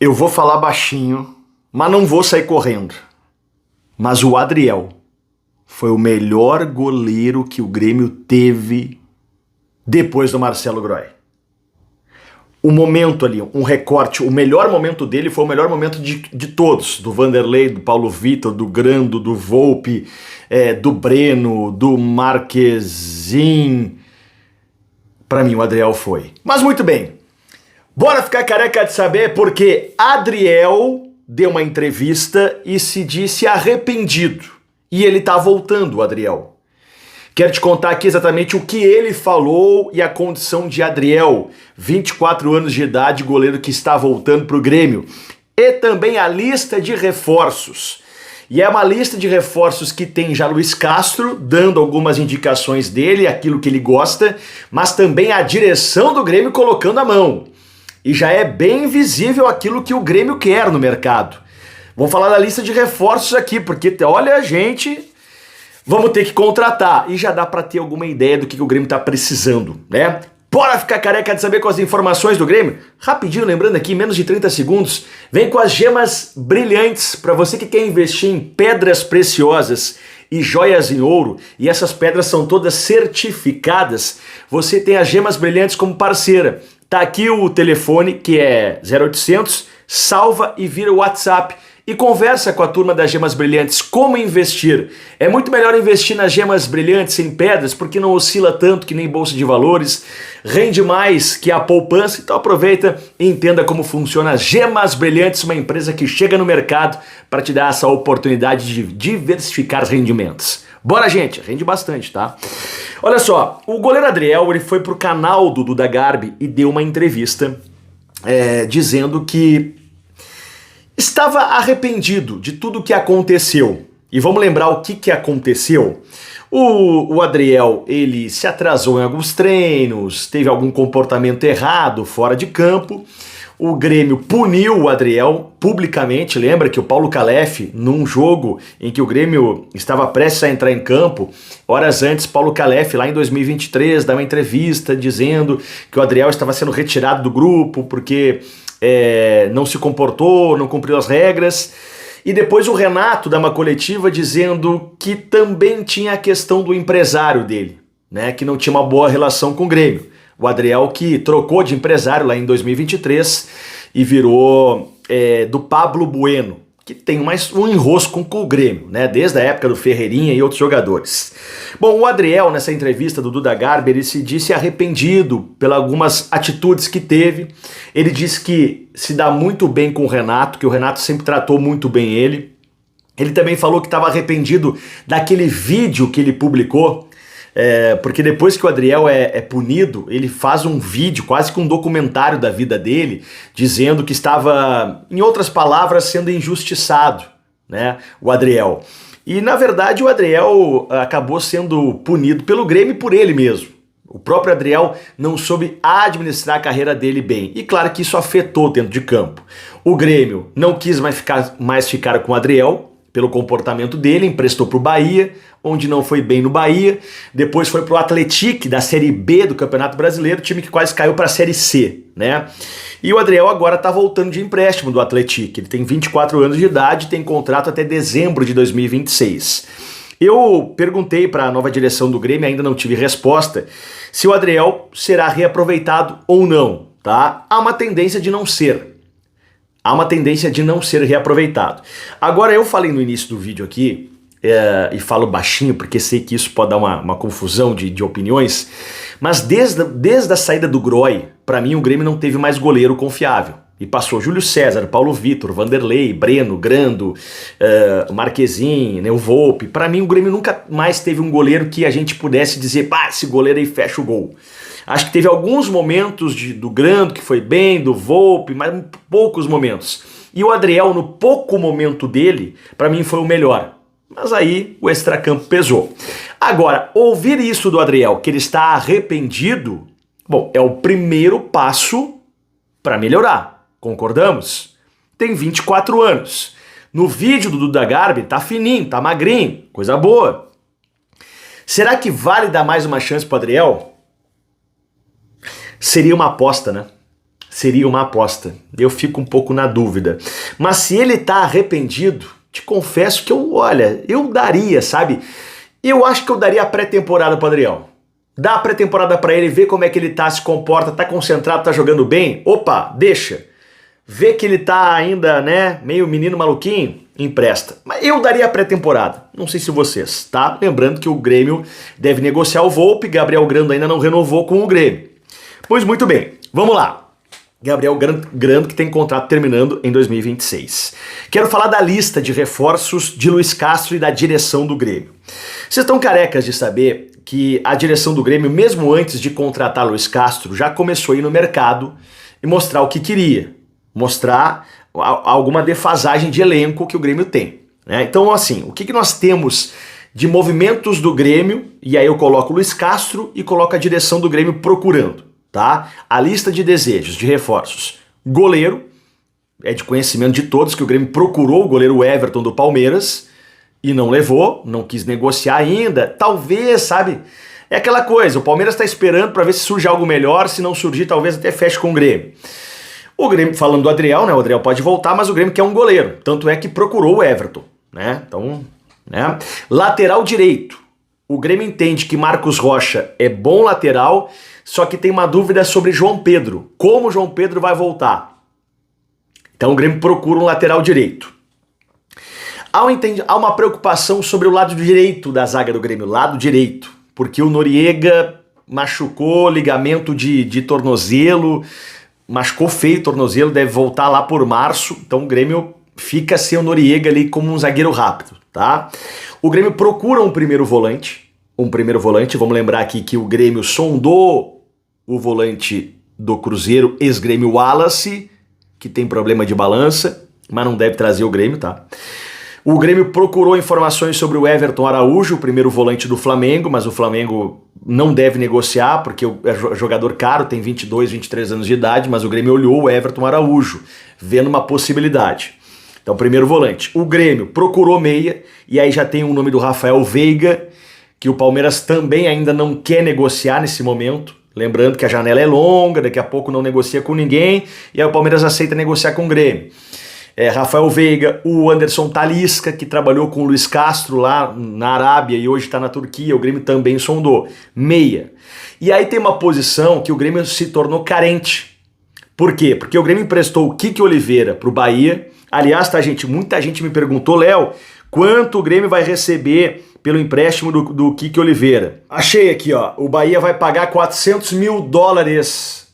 Eu vou falar baixinho, mas não vou sair correndo. Mas o Adriel foi o melhor goleiro que o Grêmio teve depois do Marcelo Groy. O momento ali, um recorte, o melhor momento dele foi o melhor momento de todos. Do Vanderlei, do Paulo Vitor, do Grando, do Volpi, do Breno, do Marquezin. Pra mim o Adriel foi. Mas muito bem, bora ficar careca de saber porque Adriel deu uma entrevista e se disse arrependido. E ele tá voltando, o Adriel. Quero te contar aqui exatamente o que ele falou e a condição de Adriel, 24 anos de idade, goleiro que está voltando para o Grêmio. E também a lista de reforços. E é uma lista de reforços que tem já Luiz Castro, dando algumas indicações dele, aquilo que ele gosta, mas também a direção do Grêmio colocando a mão. E já é bem visível aquilo que o Grêmio quer no mercado. Vamos falar da lista de reforços aqui, porque olha, gente... Vamos ter que contratar e já dá para ter alguma ideia do que o Grêmio tá precisando, né? Bora ficar careca de saber com as informações do Grêmio? Rapidinho, lembrando aqui, menos de 30 segundos, vem com as gemas brilhantes para você que quer investir em pedras preciosas e joias em ouro, e essas pedras são todas certificadas. Você tem as gemas brilhantes como parceira. Tá aqui o telefone que é 0800, salva e vira o WhatsApp. E conversa com a turma das Gemas Brilhantes como investir. É muito melhor investir nas Gemas Brilhantes em pedras porque não oscila tanto que nem bolsa de valores, rende mais que a poupança, então aproveita e entenda como funciona as Gemas Brilhantes, uma empresa que chega no mercado para te dar essa oportunidade de diversificar os rendimentos. Bora, gente, rende bastante, tá? Olha só, o goleiro Adriel ele foi pro canal do Duda Garbi e deu uma entrevista dizendo que estava arrependido de tudo que aconteceu. E vamos lembrar o que aconteceu. O Adriel, ele se atrasou em alguns treinos, teve algum comportamento errado fora de campo. O Grêmio puniu o Adriel publicamente. Lembra que o Paulo Calef, num jogo em que o Grêmio estava prestes a entrar em campo, horas antes, Paulo Calef, lá em 2023, dá uma entrevista dizendo que o Adriel estava sendo retirado do grupo porque... não se comportou, não cumpriu as regras. E depois o Renato dá uma coletiva dizendo que também tinha a questão do empresário dele, né, que não tinha uma boa relação com o Grêmio. O Adriel que trocou de empresário lá em 2023 e virou do Pablo Bueno, que tem um enrosco com o Grêmio, né, desde a época do Ferreirinha e outros jogadores. Bom, o Adriel, nessa entrevista do Duda Garbi, ele se disse arrependido pelas algumas atitudes que teve. Ele disse que se dá muito bem com o Renato, que o Renato sempre tratou muito bem ele. Ele também falou que estava arrependido daquele vídeo que ele publicou, porque depois que o Adriel é punido, ele faz um vídeo, quase que um documentário da vida dele, dizendo que estava, em outras palavras, sendo injustiçado, né, o Adriel. E, na verdade, o Adriel acabou sendo punido pelo Grêmio e por ele mesmo. O próprio Adriel não soube administrar a carreira dele bem. E claro que isso afetou dentro de campo. O Grêmio não quis mais ficar com o Adriel pelo comportamento dele, emprestou para o Bahia, onde não foi bem no Bahia. Depois foi para o Atlético, da Série B do Campeonato Brasileiro, time que quase caiu para a Série C, né? E o Adriel agora está voltando de empréstimo do Atlético. Ele tem 24 anos de idade, tem contrato até dezembro de 2026. Eu perguntei para a nova direção do Grêmio, ainda não tive resposta, se o Adriel será reaproveitado ou não, tá? Há uma tendência de não ser. Há uma tendência de não ser reaproveitado. Agora, eu falei no início do vídeo aqui, e falo baixinho porque sei que isso pode dar uma confusão de opiniões, mas desde a saída do Groy, para mim o Grêmio não teve mais goleiro confiável. E passou Júlio César, Paulo Vitor, Vanderlei, Breno, Grando, Marquezin, né, o Volpi. Para mim o Grêmio nunca mais teve um goleiro que a gente pudesse dizer, pá, esse goleiro aí fecha o gol. Acho que teve alguns momentos do Grando que foi bem, do Volpi, mas poucos momentos. E o Adriel, no pouco momento dele, para mim foi o melhor. Mas aí o extracampo pesou. Agora, ouvir isso do Adriel, que ele está arrependido, bom, é o primeiro passo para melhorar. Concordamos? Tem 24 anos. No vídeo do Duda Garbi tá fininho, tá magrinho, coisa boa. Será que vale dar mais uma chance pro Adriel? Seria uma aposta, né? seria uma aposta. Eu fico um pouco na dúvida. Mas se ele tá arrependido, te confesso que eu daria, sabe? Eu acho que eu daria a pré-temporada pro Adriel. Dá a pré-temporada pra ele, ver como é que ele tá, se comporta, tá concentrado, tá jogando bem. Opa, deixa. Vê que ele tá ainda, né, meio menino maluquinho, empresta. Mas eu daria a pré-temporada. Não sei se vocês, tá? Lembrando que o Grêmio deve negociar o Volpi, Gabriel Grando ainda não renovou com o Grêmio. Pois muito bem, vamos lá. Gabriel Grando que tem contrato terminando em 2026. Quero falar da lista de reforços de Luiz Castro e da direção do Grêmio. Vocês estão carecas de saber que a direção do Grêmio, mesmo antes de contratar Luiz Castro, já começou a ir no mercado e mostrar o que queria. Mostrar alguma defasagem de elenco que o Grêmio tem, né? Então, assim, o que nós temos de movimentos do Grêmio, e aí eu coloco o Luiz Castro e coloco a direção do Grêmio procurando, tá? A lista de desejos, de reforços. Goleiro, é de conhecimento de todos que o Grêmio procurou o goleiro Everton do Palmeiras e não levou, não quis negociar ainda. Talvez, sabe, é aquela coisa, o Palmeiras está esperando para ver se surge algo melhor, se não surgir talvez até feche com o Grêmio. O Grêmio, falando do Adriel, né, o Adriel pode voltar, mas o Grêmio quer um goleiro, tanto é que procurou o Everton, né? Então, né? Lateral direito. O Grêmio entende que Marcos Rocha é bom lateral, só que tem uma dúvida sobre João Pedro. Como o João Pedro vai voltar? Então o Grêmio procura um lateral direito. Há uma preocupação sobre o lado direito da zaga do Grêmio, lado direito, porque o Noriega machucou ligamento de tornozelo, machucou feio o tornozelo, deve voltar lá por março, então o Grêmio fica sem o Noriega ali como um zagueiro rápido, tá? O Grêmio procura um primeiro volante, vamos lembrar aqui que o Grêmio sondou o volante do Cruzeiro, ex-Grêmio Wallace, que tem problema de balança, mas não deve trazer o Grêmio, tá? O Grêmio procurou informações sobre o Everton Araújo, o primeiro volante do Flamengo, mas o Flamengo não deve negociar, porque é jogador caro, tem 22, 23 anos de idade, mas o Grêmio olhou o Everton Araújo, vendo uma possibilidade. Então, primeiro volante. O Grêmio procurou meia, e aí já tem o nome do Rafael Veiga, que o Palmeiras também ainda não quer negociar nesse momento. Lembrando que a janela é longa, daqui a pouco não negocia com ninguém, e aí o Palmeiras aceita negociar com o Grêmio. Rafael Veiga, o Anderson Talisca, que trabalhou com o Luiz Castro lá na Arábia e hoje está na Turquia, o Grêmio também sondou. Meia. E aí tem uma posição que o Grêmio se tornou carente. Por quê? Porque o Grêmio emprestou o Kiki Oliveira para o Bahia. Aliás, tá, gente, muita gente me perguntou, Léo, quanto o Grêmio vai receber pelo empréstimo do Kiki Oliveira? Achei aqui, ó, o Bahia vai pagar $400 mil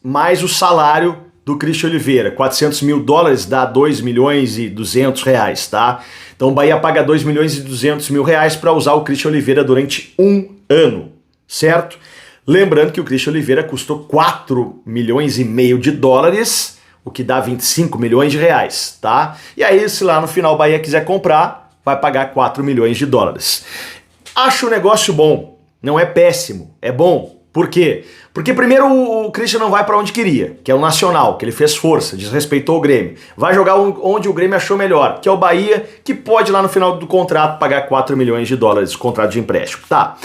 mais o salário do Christian Oliveira. $400 mil dá R$2.200.000, tá? Então o Bahia paga R$2.200.000 para usar o Christian Oliveira durante um ano, certo? Lembrando que o Christian Oliveira custou $4,5 milhões, o que dá R$25 milhões, tá? E aí, se lá no final o Bahia quiser comprar, vai pagar $4 milhões. Acho o negócio bom, não é péssimo, é bom. Por quê? Porque primeiro o Christian não vai para onde queria, que é o Nacional, que ele fez força, desrespeitou o Grêmio. Vai jogar onde o Grêmio achou melhor, que é o Bahia, que pode lá no final do contrato pagar $4 milhões, contrato de empréstimo. Tá.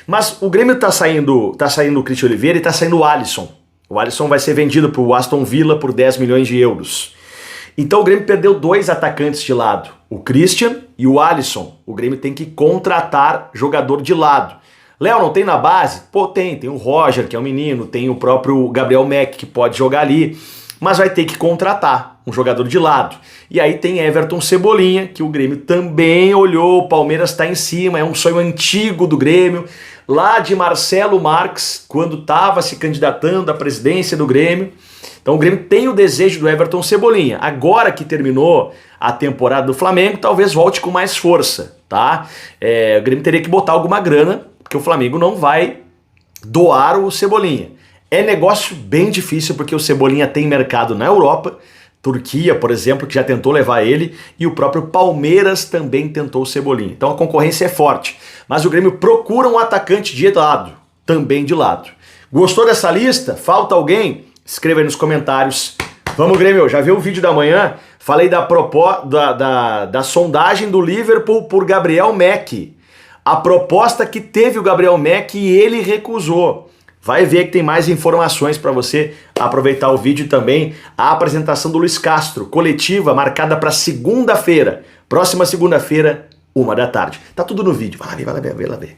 Mas o Grêmio tá saindo o Christian Oliveira e tá saindo o Alisson. O Alisson vai ser vendido pro Aston Villa por €10 milhões. Então o Grêmio perdeu dois atacantes de lado, o Christian e o Alisson. O Grêmio tem que contratar jogador de lado. Léo, não tem na base? Pô, tem o Roger, que é um menino, tem o próprio Gabriel Mack, que pode jogar ali, mas vai ter que contratar um jogador de lado. E aí tem Everton Cebolinha, que o Grêmio também olhou, o Palmeiras está em cima, é um sonho antigo do Grêmio, lá de Marcelo Marques, quando estava se candidatando à presidência do Grêmio. Então o Grêmio tem o desejo do Everton Cebolinha. Agora que terminou a temporada do Flamengo, talvez volte com mais força, tá? O Grêmio teria que botar alguma grana, porque o Flamengo não vai doar o Cebolinha. É negócio bem difícil, porque o Cebolinha tem mercado na Europa, Turquia, por exemplo, que já tentou levar ele, e o próprio Palmeiras também tentou o Cebolinha. Então a concorrência é forte. Mas o Grêmio procura um atacante de lado, também de lado. Gostou dessa lista? Falta alguém? Escreva aí nos comentários. Vamos, Grêmio, já viu o vídeo da manhã? Falei da sondagem do Liverpool por Gabriel Mack. A proposta que teve o Gabriel Mack e ele recusou. Vai ver que tem mais informações para você aproveitar o vídeo e também a apresentação do Luiz Castro, coletiva marcada para segunda-feira. Próxima segunda-feira, 1 da tarde. Tá tudo no vídeo. Vai lá ver, vai lá ver, vai lá ver.